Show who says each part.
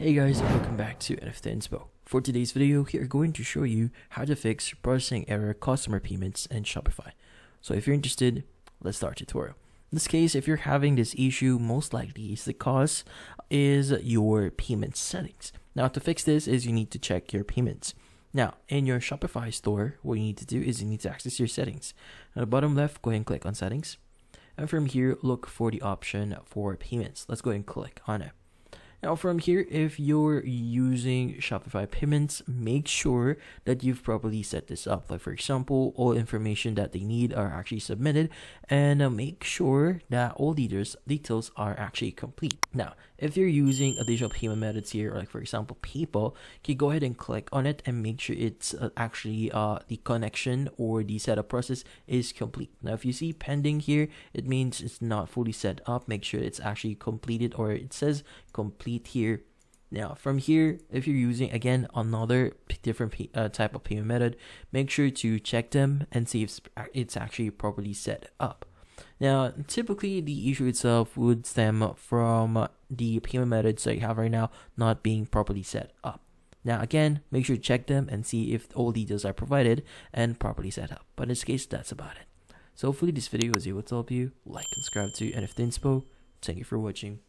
Speaker 1: Hey guys, welcome back to NFT Inspo. For today's video, we are going to show you how to fix processing error customer payments in Shopify. So if you're interested, let's start the tutorial. In this case, if you're having this issue, most likely the cause is your payment settings. Now to fix this is you need to check your payments. Now in your Shopify store, what you need to do is you need to access your settings. At the bottom left, go ahead and click on settings. And from here, look for the option for payments. Let's go ahead and click on it. Now from here, if you're using Shopify payments, make sure that you've properly set this up. Like for example, all information that they need are actually submitted, and make sure that all details are actually complete. Now, if you're using additional payment methods here, like for example, PayPal, you can go ahead and click on it and make sure it's actually the connection or the setup process is complete. Now, if you see pending here, it means it's not fully set up. Make sure it's actually completed, or it says complete here. Now from here, if you're using again another different type of payment method, make sure to check them and see if it's actually properly set up. Now typically the issue itself would stem from the payment methods that you have right now not being properly set up. Now again, make sure to check them and see if all details are provided and properly set up. But in this case, that's about it. So hopefully this video was able to help you. Like and subscribe to NFT Inspo. Thank you for watching.